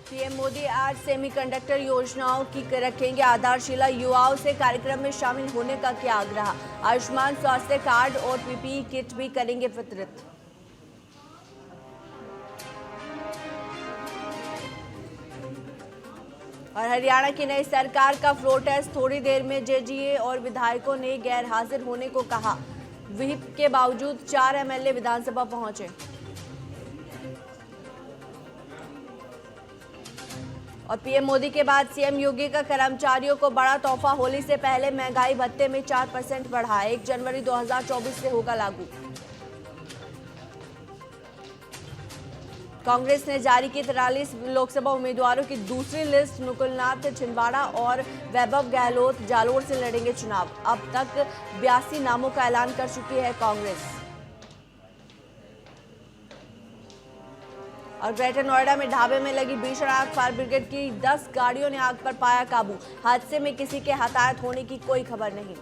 PM Modi आज semiconductor योजनाओं की रखेंगे आधारशिला। युवाओं से कार्यक्रम में शामिल होने का किया आग्रह। आयुष्मान स्वास्थ्य कार्ड और पीपीई किट भी करेंगे वितरित। और हरियाणा की नई सरकार का फ्लोर टेस्ट। थोड़ी देर में जेजीए और विधायकों ने गैर हाजिर होने को कहा। व्हिप के बावजूद 4 एमएलए विधानसभा पहुंचे। और पीएम मोदी के बाद सीएम योगी का कर्मचारियों को बड़ा तोहफा। होली से पहले महंगाई भत्ते में 4% बढ़ा। 1 जनवरी 2024 से होगा लागू। कांग्रेस ने जारी की 43 लोकसभा उम्मीदवारों की दूसरी लिस्ट। मुकुलनाथ छिंदवाड़ा और वैभव गहलोत जालोर से लड़ेंगे चुनाव। अब तक 82 नामों का ऐलान कर चुकी है कांग्रेस। और ग्रेटर नोएडा में ढाबे में लगी भीषण आग। फायर ब्रिगेड की 10 गाड़ियों ने आग पर पाया काबू। हादसे में किसी के हताहत होने की कोई खबर नहीं।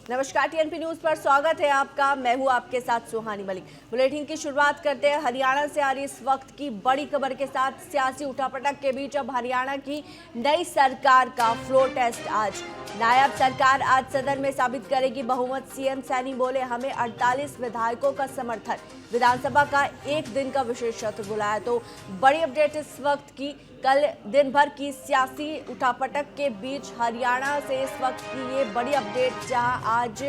नमस्कार, टीएनपी न्यूज पर स्वागत है आपका। मैं हूं आपके साथ सुहानी मलिक। बुलेटिन की शुरुआत करते हैं हरियाणा से आ रही इस वक्त की बड़ी खबर के साथ। सियासी उठापटक के बीच अब हरियाणा की नई सरकार का फ्लोर टेस्ट आज। नायब सरकार आज सदन में साबित करेगी बहुमत। सीएम सैनी बोले, हमें 48 विधायकों का समर्थन। विधानसभा का एक दिन का विशेष सत्र बुलाया। तो बड़ी अपडेट इस वक्त की। कल दिन भर की सियासी उठापटक के बीच हरियाणा से इस वक्त की ये बड़ी अपडेट, जहां आज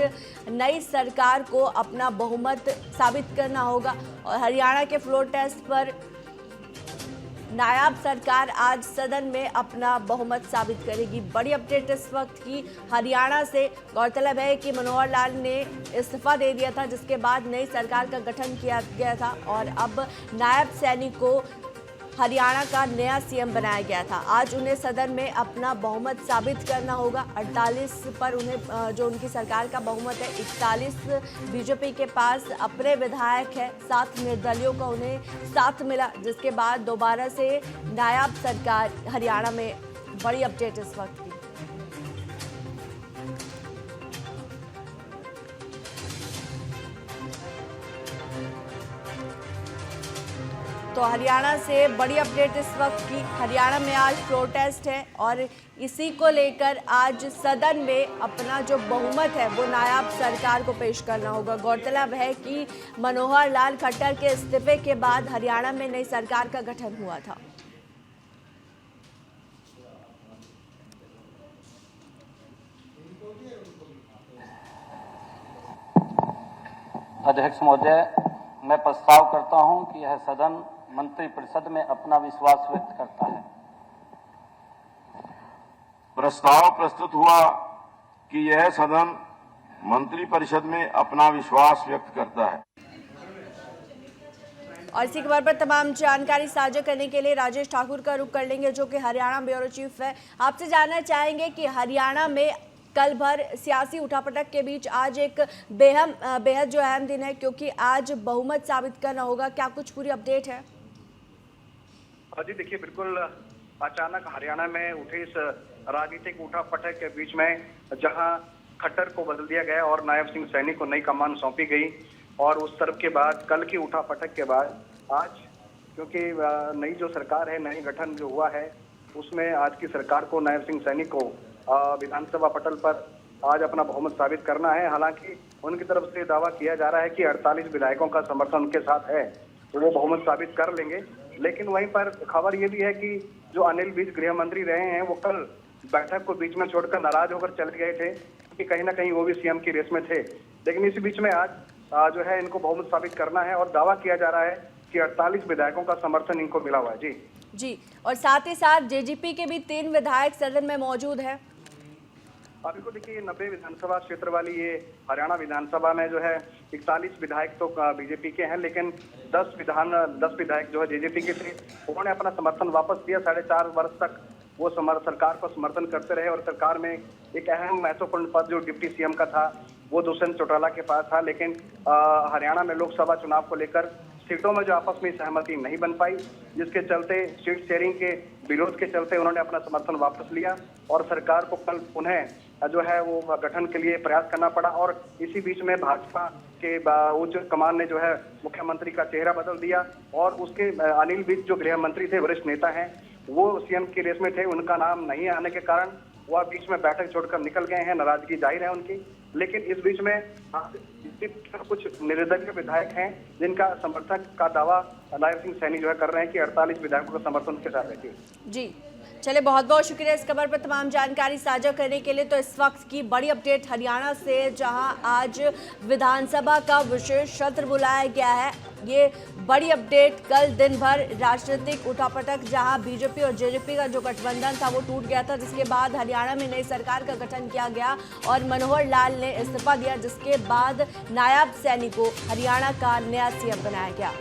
नई सरकार को अपना बहुमत साबित करना होगा। और हरियाणा के फ्लोर टेस्ट पर नायब सरकार आज सदन में अपना बहुमत साबित करेगी। बड़ी अपडेट इस वक्त की हरियाणा से। गौरतलब है कि मनोहर लाल ने इस्तीफा दे दिया था, जिसके बाद नई सरकार का गठन किया गया था और अब नायब सैनी को हरियाणा का नया सीएम बनाया गया था। आज उन्हें सदन में अपना बहुमत साबित करना होगा। 48 पर उन्हें जो उनकी सरकार का बहुमत है, 41 बीजेपी के पास अपने विधायक है, 7 निर्दलियों का उन्हें साथ मिला, जिसके बाद दोबारा से नायब सरकार हरियाणा में। बड़ी अपडेट इस वक्त की। तो हरियाणा से बड़ी अपडेट इस वक्त की। हरियाणा में आज फ्लोर टेस्ट है और इसी को लेकर आज सदन में अपना जो बहुमत है वो नायब सरकार को पेश करना होगा। गौरतलब है कि मनोहर लाल खट्टर के इस्तीफे के बाद हरियाणा में नई सरकार का गठन हुआ था। अध्यक्ष महोदय, मैं प्रस्ताव करता हूं कि यह सदन मंत्रिपरिषद में अपना विश्वास व्यक्त करता है। प्रस्ताव प्रस्तुत हुआ कि यह सदन मंत्रिपरिषद में अपना विश्वास व्यक्त करता है। और इसी खबर पर तमाम जानकारी साझा करने के लिए राजेश ठाकुर का रुख कर लेंगे, जो कि हरियाणा ब्यूरो चीफ है। आपसे जानना चाहेंगे कि हरियाणा में कल भर सियासी उठापटक के बीच आज एक बेहद जो अहम दिन है, क्योंकि आज बहुमत साबित करना होगा। क्या कुछ पूरी अपडेट है? जी देखिए, बिल्कुल अचानक हरियाणा में उठे इस राजनीतिक उठापटक के बीच में जहां खट्टर को बदल दिया गया और नायब सिंह सैनी को नई कमान सौंपी गई, और उस तरफ के बाद कल की उठापटक के बाद आज, क्योंकि नई जो सरकार है, नई गठन जो हुआ है, उसमें आज की सरकार को नायब सिंह सैनी को विधानसभा पटल पर आज अपना बहुमत साबित करना है। हालांकि उनकी तरफ से दावा किया जा रहा है कि 48 विधायकों का समर्थन उनके साथ है, तो वो बहुमत साबित कर लेंगे। लेकिन वहीं पर खबर ये भी है कि जो अनिल विज गृह मंत्री रहे हैं, वो कल बैठक को बीच में छोड़कर नाराज होकर चले गए थे कि कहीं ना कहीं वो भी सीएम की रेस में थे। लेकिन इसी बीच में आज जो है इनको बहुमत साबित करना है और दावा किया जा रहा है कि 48 विधायकों का समर्थन इनको मिला हुआ है। जी, और साथ ही साथ जेजेपी के भी 3 विधायक सदन में मौजूद है। अभी को देखिए, 90 विधानसभा क्षेत्र वाली ये हरियाणा विधानसभा में जो है 41 विधायक तो बीजेपी के हैं, लेकिन 10 विधायक जो है जेजेपी के थे। उन्होंने अपना समर्थन वापस दिया। 4.5 वर्ष तक वो सरकार को समर्थन करते रहे और सरकार में एक अहम महत्वपूर्ण पद जो डिप्टी सीएम का था वो दुष्यंत चौटाला के पास था। लेकिन हरियाणा में लोकसभा चुनाव को लेकर सीटों में जो आपस में सहमति नहीं बन पाई, जिसके चलते सीट शेयरिंग के विरोध के चलते उन्होंने अपना समर्थन वापस लिया और सरकार को कल उन्हें जो है वो गठन के लिए प्रयास करना पड़ा। और इसी बीच में भाजपा के उच्च कमान ने जो है मुख्यमंत्री का चेहरा बदल दिया और उसके अनिल विज जो गृह मंत्री थे, वरिष्ठ नेता हैं, वो सीएम की रेस में थे। उनका नाम नहीं आने के कारण वह बीच में बैठक छोड़कर निकल गए हैं। नाराजगी जाहिर है उनकी। लेकिन इस बीच में कुछ निर्दलीय विधायक हैं जिनका समर्थक का दावा नायब सिंह सैनी जो है कर रहे हैं कि 48 विधायकों का समर्थन उनके साथ रहती है। जी चलिए, बहुत बहुत शुक्रिया इस खबर पर तमाम जानकारी साझा करने के लिए। तो इस वक्त की बड़ी अपडेट हरियाणा से, जहां आज विधानसभा का विशेष सत्र बुलाया गया है। ये बड़ी अपडेट, कल दिन भर राजनीतिक उठापटक, जहां बीजेपी और जेजेपी का जो गठबंधन था वो टूट गया था, जिसके बाद हरियाणा में नई सरकार का गठन किया गया और मनोहर लाल ने इस्तीफा दिया, जिसके बाद नायब सैनी को हरियाणा का नया सीएम बनाया गया।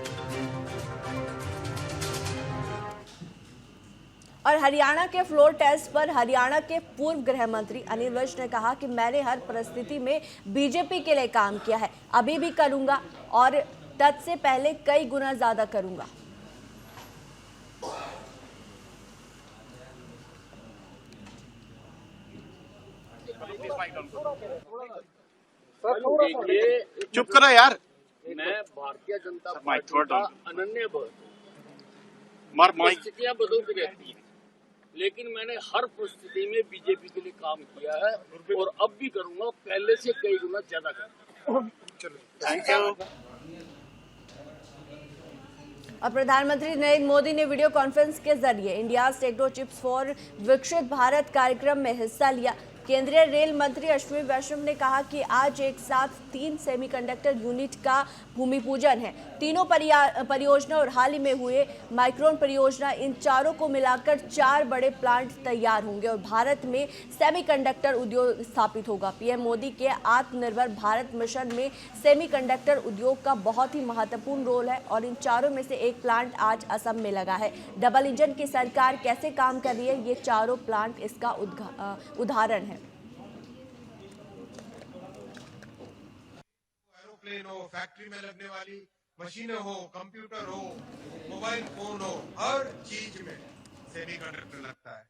और हरियाणा के फ्लोर टेस्ट पर हरियाणा के पूर्व गृह मंत्री अनिल विज ने कहा कि मैंने हर परिस्थिति में बीजेपी के लिए काम किया है, अभी भी करूंगा और तद से पहले कई गुना ज्यादा करूंगा। चुप करो यार। मैं भारतीय जनता माइक पार्टी थोड़ा का डाउन। अनन्य मार माइक। परिस्थितियां बदलती रहती हैं, लेकिन मैंने हर परिस्थिति में बीजेपी के लिए काम किया है और अब भी करूंगा, पहले से कई गुना ज्यादा करूंगा। Thank you. और प्रधानमंत्री नरेंद्र मोदी ने वीडियो कॉन्फ्रेंस के जरिए इंडिया टेक्नो चिप्स फॉर विकसित भारत कार्यक्रम में हिस्सा लिया। केंद्रीय रेल मंत्री अश्विनी वैष्णव ने कहा कि आज एक साथ 3 सेमीकंडक्टर यूनिट का भूमि पूजन है। तीनों परियोजना और हाल ही में हुए माइक्रोन परियोजना, इन चारों को मिलाकर 4 बड़े प्लांट तैयार होंगे और भारत में सेमीकंडक्टर उद्योग स्थापित होगा। पीएम मोदी के आत्मनिर्भर भारत मिशन में सेमीकंडक्टर उद्योग का बहुत ही महत्वपूर्ण रोल है और इन चारों में से एक प्लांट आज असम में लगा है। डबल इंजन की सरकार कैसे काम कर रही है, ये चारों प्लांट इसका उदाहरण है। एरोप्लेन हो, फैक्ट्री में लगने वाली मशीनें हो, कंप्यूटर हो, मोबाइल फोन हो, हर चीज में सेमीकंडक्टर लगता है।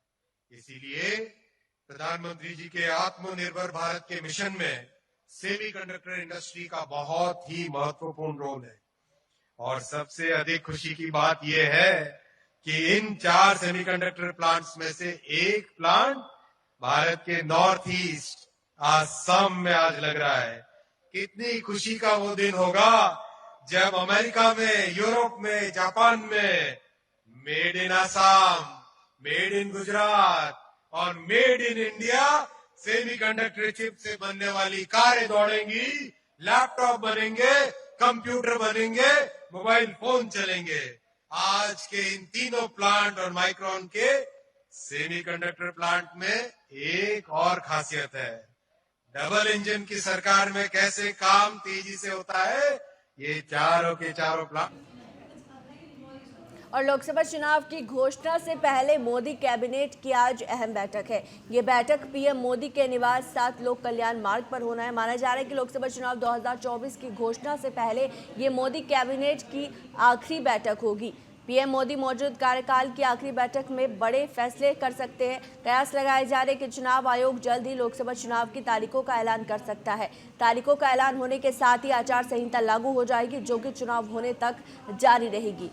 इसीलिए प्रधानमंत्री जी के आत्मनिर्भर भारत के मिशन में सेमीकंडक्टर इंडस्ट्री का बहुत ही महत्वपूर्ण रोल है। और सबसे अधिक खुशी की बात यह है कि इन 4 सेमीकंडक्टर प्लांट्स में से एक प्लांट भारत के नॉर्थ ईस्ट असम में आज लग रहा है। कितनी खुशी का वो दिन होगा जब अमेरिका में, यूरोप में, जापान में made in Assam, made in Gujarat और made in India semiconductor chip से बनने वाली कारें दौड़ेंगी, लैपटॉप बनेंगे, कंप्यूटर बनेंगे, मोबाइल फोन चलेंगे। आज के इन तीनों प्लांट और माइक्रोन के सेमीकंडक्टर प्लांट में एक और खासियत है। डबल इंजन की सरकार में कैसे काम तेजी से होता है, ये चारों के चारों प्लांट। और लोकसभा चुनाव की घोषणा से पहले मोदी कैबिनेट की आज अहम बैठक है। ये बैठक पीएम मोदी के निवास 7 लोक कल्याण मार्ग पर होना है। माना जा रहा है कि लोकसभा चुनाव 2024 की घोषणा से पहले ये मोदी कैबिनेट की आखिरी बैठक होगी। पीएम मोदी मौजूद कार्यकाल की आखिरी बैठक में बड़े फैसले कर सकते हैं। कयास लगाए जा रहे कि चुनाव आयोग जल्द ही लोकसभा चुनाव की तारीखों का ऐलान कर सकता है। तारीखों का ऐलान होने के साथ ही आचार संहिता लागू हो जाएगी, जो कि चुनाव होने तक जारी रहेगी।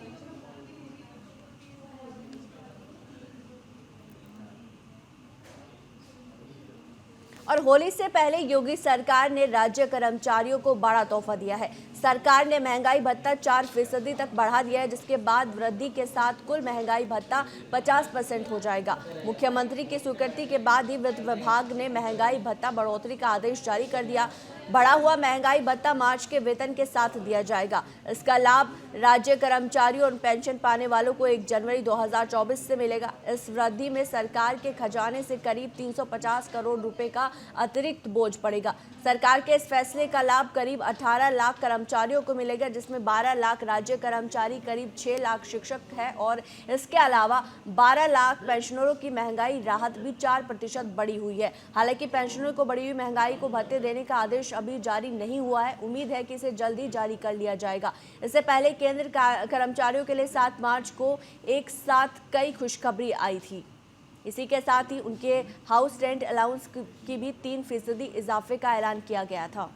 और होली से पहले योगी सरकार ने राज्य कर्मचारियों को बड़ा तोहफा दिया है। सरकार ने महंगाई भत्ता 4% तक बढ़ा दिया है, जिसके बाद वृद्धि के साथ कुल महंगाई भत्ता 50% हो जाएगा। मुख्यमंत्री की स्वीकृति के बाद ही वित्त विभाग ने महंगाई भत्ता बढ़ोतरी का आदेश जारी कर दिया। बढ़ा हुआ महंगाई भत्ता मार्च के वेतन के साथ दिया जाएगा। इसका लाभ राज्य कर्मचारियों और पेंशन पाने वालों को 1 जनवरी 2024 से मिलेगा। इस वृद्धि में सरकार के खजाने से करीब 350 करोड़ रुपए का अतिरिक्त बोझ पड़ेगा। सरकार के इस फैसले का लाभ करीब 18 लाख कर्मचारियों को मिलेगा, जिसमें 12 लाख राज्य कर्मचारी, करीब 6 लाख शिक्षक है और इसके अलावा 12 लाख पेंशनरों की महंगाई राहत भी 4% बढ़ी हुई है। हालांकि पेंशनरों को बढ़ी हुई महंगाई को भत्ते देने का आदेश अभी जारी नहीं हुआ है। उम्मीद है कि इसे जल्दी जारी कर लिया जाएगा। इससे पहले केंद्र कर्मचारियों के लिए 7 मार्च को एक साथ कई खुशखबरी आई थी। इसी के साथ ही उनके हाउस रेंट अलाउंस की भी 3% इजाफे का ऐलान किया गया था।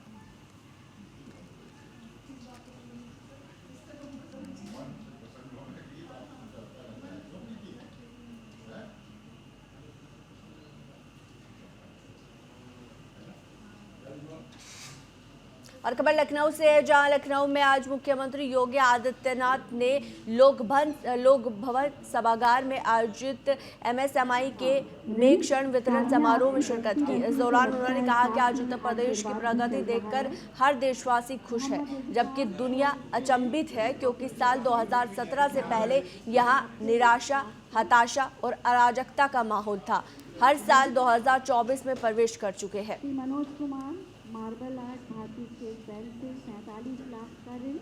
और खबर लखनऊ से है, जहां लखनऊ में आज मुख्यमंत्री योगी आदित्यनाथ ने लोक भवन सभागार में आयोजित MSMI के नए क्षण वितरण समारोह में शिरकत की। इस दौरान उन्होंने कहा कि आज उत्तर प्रदेश की प्रगति देखकर हर देशवासी खुश है, जबकि दुनिया अचंभित है, क्योंकि साल 2017 से पहले यहाँ निराशा, हताशा और अराजकता का माहौल था। हर साल 2024 में प्रवेश कर चुके हैं। मनोज कुमार, मार्बल आर्ट, भारतीय स्टेट बैंक से 47 लाख का ऋण।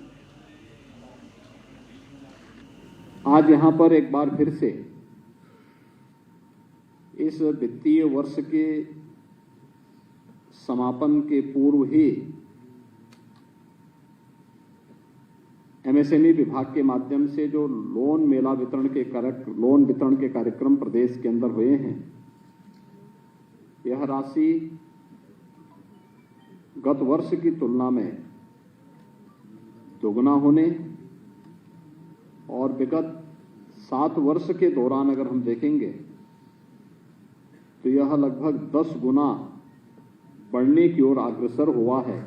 आज यहाँ पर एक बार फिर से इस वित्तीय वर्ष के समापन के पूर्व ही MSME विभाग के माध्यम से जो लोन वितरण के कार्यक्रम प्रदेश के अंदर हुए हैं, यह राशि गत वर्ष की तुलना में दोगुना होने और विगत 7 वर्ष के दौरान अगर हम देखेंगे तो यह लगभग 10 गुना बढ़ने की ओर अग्रसर हुआ है।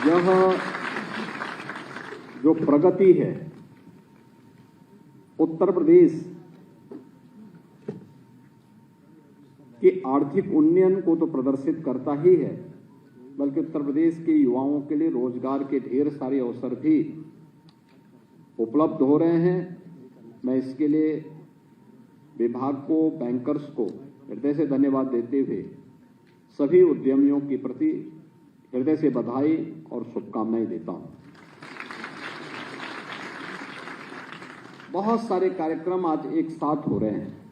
यह जो प्रगति है उत्तर प्रदेश कि आर्थिक उन्नयन को तो प्रदर्शित करता ही है, बल्कि उत्तर प्रदेश के युवाओं के लिए रोजगार के ढेर सारे अवसर भी उपलब्ध हो रहे हैं। मैं इसके लिए विभाग को, बैंकर्स को हृदय से धन्यवाद देते हुए सभी उद्यमियों के प्रति हृदय से बधाई और शुभकामनाएं देता हूं। बहुत सारे कार्यक्रम आज एक साथ हो रहे हैं।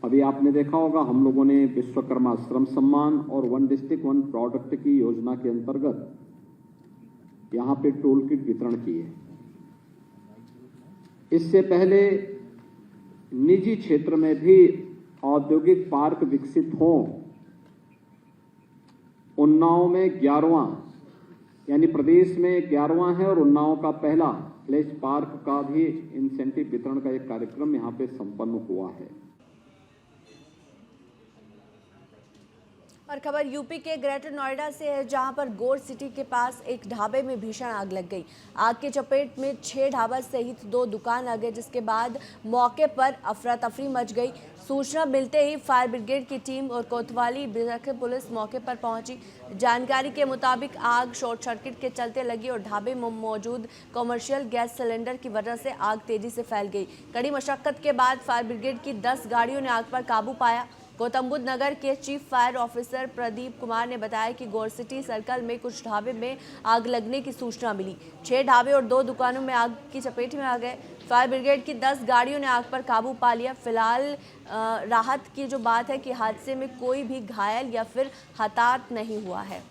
अभी आपने देखा होगा, हम लोगों ने विश्वकर्मा श्रम सम्मान और 1 डिस्ट्रिक्ट 1 प्रोडक्ट की योजना के अंतर्गत यहां पे टोल किट वितरण किए। इससे पहले निजी क्षेत्र में भी औद्योगिक पार्क विकसित हों। उन्नाव में 11वां, यानी प्रदेश में 11वां है और उन्नाव का पहला फ्लैश पार्क का भी इंसेंटिव वितरण का एक कार्यक्रम यहां पे संपन्न हुआ है। और खबर यूपी के ग्रेटर नोएडा से है, जहां पर गोर सिटी के पास एक ढाबे में भीषण आग लग गई। आग की चपेट में 6 ढाबा सहित 2 दुकान आ गए, जिसके बाद मौके पर अफरा तफरी मच गई। सूचना मिलते ही फायर ब्रिगेड की टीम और कोतवाली पुलिस मौके पर पहुंची। जानकारी के मुताबिक आग शॉर्ट सर्किट के चलते लगी और ढाबे में मौजूद कमर्शियल गैस सिलेंडर की वजह से आग तेजी से फैल गई। कड़ी मशक्कत के बाद फायर ब्रिगेड की 10 गाड़ियों ने आग पर काबू पाया। गौतम बुद्ध नगर के chief fire officer Pradeep Kumar ने बताया कि गोर सिटी सर्कल में कुछ ढाबे में आग लगने की सूचना मिली। 6 ढाबे और 2 दुकानों में आग की चपेट में आ गए। फायर ब्रिगेड की 10 गाड़ियों ने आग पर काबू पा लिया। फिलहाल राहत की जो बात है कि हादसे में कोई भी घायल या फिर हताहत नहीं हुआ है।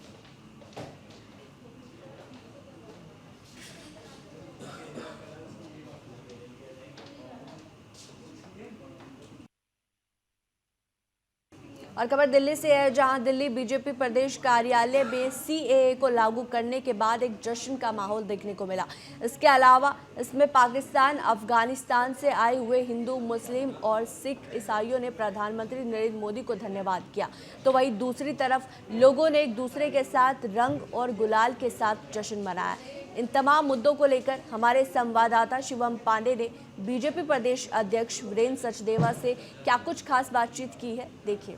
और खबर दिल्ली से है, जहां दिल्ली बीजेपी प्रदेश कार्यालय में CAA को लागू करने के बाद एक जश्न का माहौल देखने को मिला। इसके अलावा इसमें पाकिस्तान, अफगानिस्तान से आए हुए हिंदू, मुस्लिम और सिख ईसाइयों ने प्रधानमंत्री नरेंद्र मोदी को धन्यवाद किया। तो वहीं दूसरी तरफ लोगों ने एक दूसरे के साथ रंग और गुलाल के साथ जश्न मनाया। इन तमाम मुद्दों को लेकर हमारे संवाददाता शिवम पांडे ने बीजेपी प्रदेश अध्यक्ष वीरेंद्र सचदेवा से क्या कुछ खास बातचीत की है, देखिए।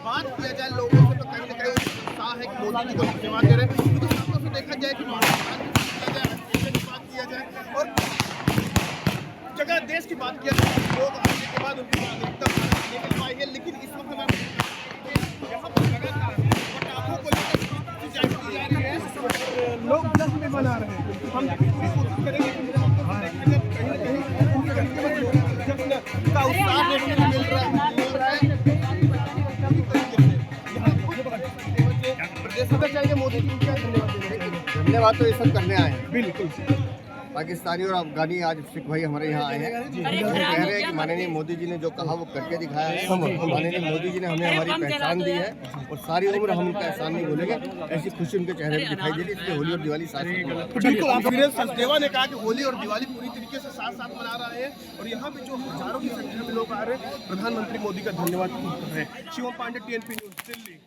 बात किया जाए लोगों से तो कहीं ना कहीं उत्साह है कि मोदी जी को धन्यवाद दे रहे हैं। तो सबको से देखा जाए कि बात किया जाए और जगह देश की बात किया जाए, लोग आने के बाद उनकी नागरिकता निकल पाएंगे। लेकिन इस वक्त मैं यहाँ पर लगातार पटाखों को लेकर लोग जश्न मना रहे हैं। हम कोशिश करेंगे उत्साह देखने को मिल रहा है। प्रदेश में चाहिए मोदी जी को क्या धन्यवाद देना चाहिए? धन्यवाद तो ये सब करने आए हैं। बिल्कुल पाकिस्तानी और अफगानी आज सिख भाई हमारे यहाँ आए हैं, वो कह रहे हैं कि माननीय मोदी जी ने जो कहा वो करके दिखाया है। माननीय मोदी जी ने हमें हमारी पहचान दी है और सारी उम्र हम उनका एहसान नहीं भूलेंगे। ऐसी खुशी उनके चेहरे पर दिखाई दे रही है, इसलिए होली और दिवाली साथ साथ। बिल्कुल, आप वीरेंद्र सचदेवा ने कहा कि होली और दिवाली पूरी तरीके से साथ साथ मना रहे हैं और यहाँ पे जो हजारों की संख्या में लोग आ रहे हैं, प्रधानमंत्री मोदी का धन्यवाद कर रहे हैं। Shivam Pandey, TNP news, Delhi.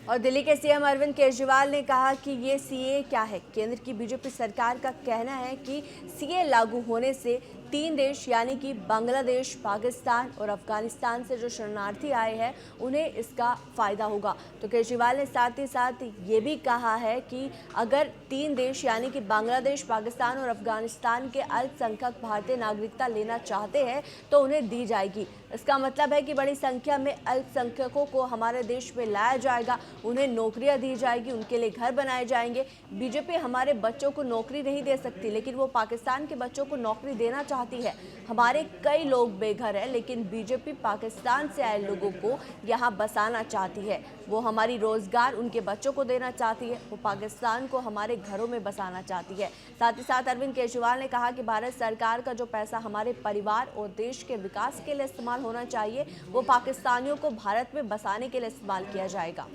और दिल्ली के सीएम अरविंद केजरीवाल ने कहा कि ये सीए क्या है। केंद्र की बीजेपी सरकार का कहना है कि सीए लागू होने से 3 देश यानी कि बांग्लादेश, पाकिस्तान और अफगानिस्तान से जो शरणार्थी आए हैं उन्हें इसका फ़ायदा होगा। तो केजरीवाल ने साथ ही साथ ये भी कहा है कि अगर 3 देश यानी कि बांग्लादेश, पाकिस्तान और अफगानिस्तान के अल्पसंख्यक भारतीय नागरिकता लेना चाहते हैं तो उन्हें दी जाएगी। इसका मतलब है कि बड़ी संख्या में अल्पसंख्यकों को हमारे देश में लाया जाएगा, उन्हें नौकरियां दी जाएगी, उनके लिए घर बनाए जाएंगे। बीजेपी हमारे बच्चों को नौकरी नहीं दे सकती, लेकिन वो पाकिस्तान के बच्चों को नौकरी देना चाहती है। हमारे कई लोग बेघर हैं, लेकिन बीजेपी पाकिस्तान से आए लोगों को यहाँ बसाना चाहती है। वो हमारी रोजगार उनके बच्चों को देना चाहती है, वो पाकिस्तान को हमारे घरों में बसाना चाहती है। साथ ही साथ अरविंद केजरीवाल ने कहा कि भारत सरकार का जो पैसा हमारे परिवार और देश के विकास के लिए इस्तेमाल होना चाहिए, वो पाकिस्तानियों को भारत में बसाने के लिए इस्तेमाल किया जाएगा।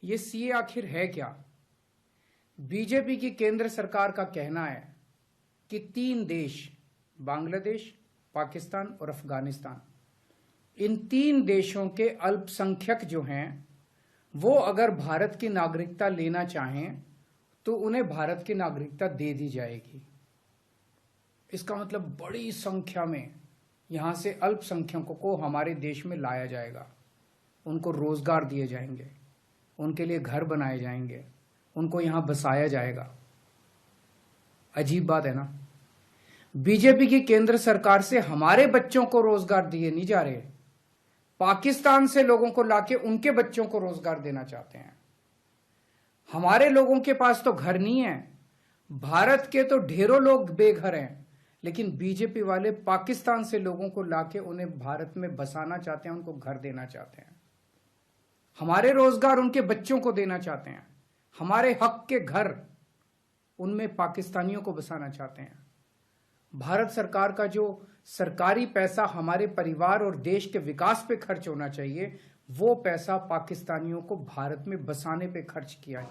ये सीए आखिर है क्या? बीजेपी की केंद्र सरकार का कहना है कि 3 देश, बांग्लादेश, पाकिस्तान और अफगानिस्तान, इन 3 देशों के अल्पसंख्यक जो हैं वो अगर भारत की नागरिकता लेना चाहें तो उन्हें भारत की नागरिकता दे दी जाएगी। इसका मतलब बड़ी संख्या में यहां से अल्पसंख्यकों को हमारे देश में लाया जाएगा, उनको रोजगार दिए जाएंगे, उनके लिए घर बनाए जाएंगे, उनको यहां बसाया जाएगा। अजीब बात है ना? बीजेपी की केंद्र सरकार से हमारे बच्चों को रोजगार दिए नहीं जा रहे, पाकिस्तान से लोगों को लाके उनके बच्चों को रोजगार देना चाहते हैं। हमारे लोगों के पास तो घर नहीं है, भारत के तो ढेरों लोग बेघर हैं, लेकिन बीजेपी वाले पाकिस्तान से लोगों को लाके उन्हें भारत में बसाना चाहते हैं, उनको घर देना चाहते हैं। हमारे रोजगार उनके बच्चों को देना चाहते हैं, हमारे हक के घर उनमें पाकिस्तानियों को बसाना चाहते हैं। भारत सरकार का जो सरकारी पैसा हमारे परिवार और देश के विकास पे खर्च होना चाहिए, वो पैसा पाकिस्तानियों को भारत में बसाने पे खर्च किया है।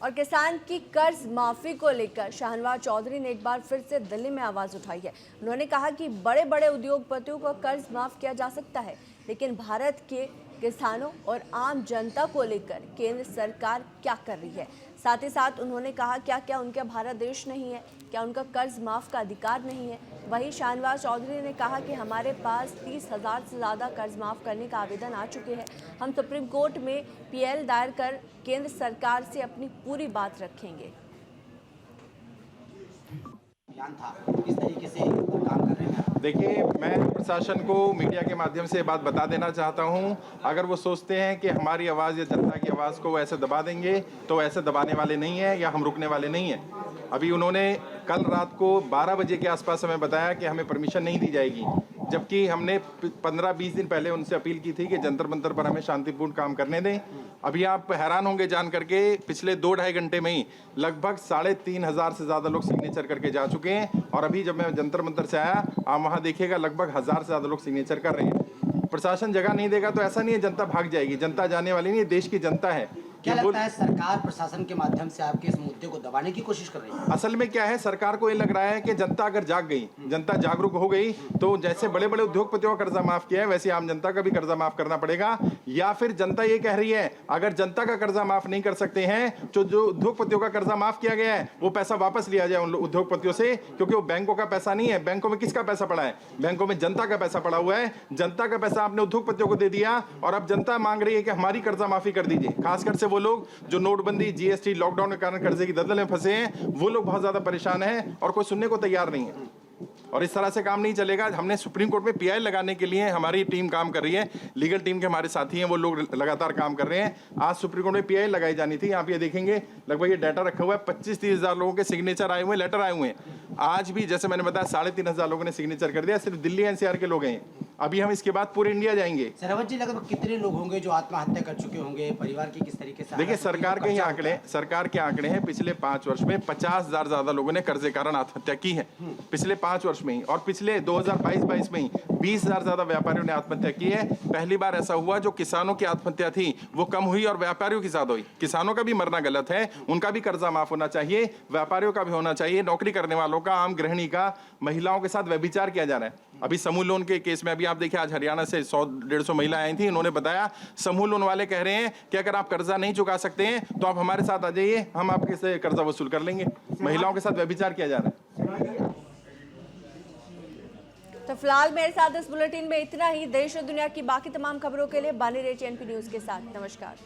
और किसान की कर्ज माफी को लेकर शाहनवाज चौधरी ने एक बार फिर से दिल्ली में आवाज उठाई है। उन्होंने कहा कि बड़े बड़े उद्योगपतियों को कर्ज माफ किया जा सकता है, लेकिन भारत के किसानों और आम जनता को लेकर केंद्र सरकार क्या कर रही है। साथ ही साथ उन्होंने कहा क्या उनका भारत देश नहीं है, क्या उनका कर्ज माफ का अधिकार नहीं है। वहीं शाहनवाज चौधरी ने कहा कि हमारे पास 30,000 से ज़्यादा कर्ज माफ करने का आवेदन आ चुके हैं। हम सुप्रीम कोर्ट में PL दायर कर केंद्र सरकार से अपनी पूरी बात रखेंगे। था किस तरीके से काम कर रहे हैं? देखिए, मैं प्रशासन को मीडिया के माध्यम से बात बता देना चाहता हूं, अगर वो सोचते हैं कि हमारी आवाज़ या जनता की आवाज़ को ऐसे दबा देंगे तो ऐसे दबाने वाले नहीं हैं या हम रुकने वाले नहीं हैं। अभी उन्होंने कल रात को 12 बजे के आसपास हमें बताया कि हमें परमिशन नहीं दी जाएगी, जबकि हमने 15-20 दिन पहले उनसे अपील की थी कि जंतर मंतर पर हमें शांतिपूर्ण काम करने दें। अभी आप हैरान होंगे जान करके, पिछले 2-2.5 घंटे में ही लगभग 3,500 से ज़्यादा लोग सिग्नेचर करके जा चुके हैं। और अभी जब मैं जंतर मंतर से आया, आप वहाँ देखिएगा लगभग 1000 से ज़्यादा लोग सिग्नेचर कर रहे हैं। प्रशासन जगह नहीं देगा तो ऐसा नहीं है जनता भाग जाएगी, जनता जाने वाली नहीं है, देश की जनता है। क्या लगता है सरकार प्रशासन के माध्यम से आपके इस मुद्दे को दबाने की कोशिश कर रही है? असल में क्या है, सरकार को ये लग रहा है कि जनता अगर जाग गई, जनता जागरूक हो गई, तो जैसे बड़े बड़े उद्योगपतियों का कर्जा माफ किया है वैसे आम जनता का भी कर्जा माफ करना पड़ेगा। या फिर जनता ये कह रही है अगर जनता का कर्जा माफ नहीं कर सकते हैं तो जो उद्योगपतियों का कर्जा माफ किया गया है वो पैसा वापस लिया जाए उन उद्योगपतियों से, क्योंकि वो बैंकों का पैसा नहीं है। बैंकों में किसका पैसा पड़ा है? बैंकों में जनता का पैसा पड़ा हुआ है। जनता का पैसा आपने उद्योगपतियों को दे दिया और अब जनता मांग रही है कि हमारी कर्जा माफी कर दीजिए। खासकर से वो लोग जो नोटबंदी, GST, लॉकडाउन के कारण कर्जे की दलदल में फंसे हैं, वो लोग बहुत ज्यादा परेशान हैं और कोई सुनने को तैयार नहीं है। और इस तरह से काम नहीं चलेगा। हमने सुप्रीम कोर्ट में PI लगाने के लिए हमारी टीम काम कर रही है, लीगल टीम के हमारे साथी हैं, वो लोग लगातार काम कर रहे हैं। आज सुप्रीम कोर्ट में PI लगाई जानी थी। आप ये देखेंगे लगभग ये डाटा रखा हुआ है, 25-30 हज़ार लोगों के सिग्नेचर आए हुए, लेटर आए हुए हैं। आज भी जैसे मैंने बताया 3,500 लोगों ने सिग्नेचर कर दिया, सिर्फ दिल्ली NCR के लोग हैं। अभी हम इसके बाद पूरे इंडिया जाएंगे। सरवत जी, लगभग कितने लोग होंगे जो आत्महत्या कर चुके होंगे, परिवार की किस तरीके से? देखिए, सरकार के आंकड़े हैं, पिछले 5 वर्ष में 50,000 ज्यादा लोगों ने कर्ज के कारण आत्महत्या की है पिछले 5 वर्ष में ही। और पिछले 2022-22 में ही 20,000 ज्यादा व्यापारियों ने आत्महत्या की है। पहली बार ऐसा हुआ जो किसानों की आत्महत्या थी वो कम हुई और व्यापारियों की ज्यादा हुई। किसानों का भी मरना गलत है, उनका भी कर्जा माफ होना चाहिए, व्यापारियों का भी होना चाहिए, नौकरी करने वालों का, आम गृहिणी का, महिलाओं के साथ व्यभिचार किया जा रहा है। अभी समूह लोन के केस में अभी आप देखिए, आज हरियाणा से 100-150 महिलाएं आई थी। इन्होंने बताया समूह लोन वाले कह रहे हैं कि अगर आप कर्जा नहीं चुका सकते हैं तो आप हमारे साथ आ जाइए, हम आपके से कर्जा वसूल कर लेंगे। महिलाओं के साथ व्यभिचार किया जा रहा है। तो फिलहाल मेरे साथ इस बुलेटिन में इतना ही। देश और दुनिया की बाकी तमाम खबरों के लिए बने रहिए TNP न्यूज के साथ। नमस्कार।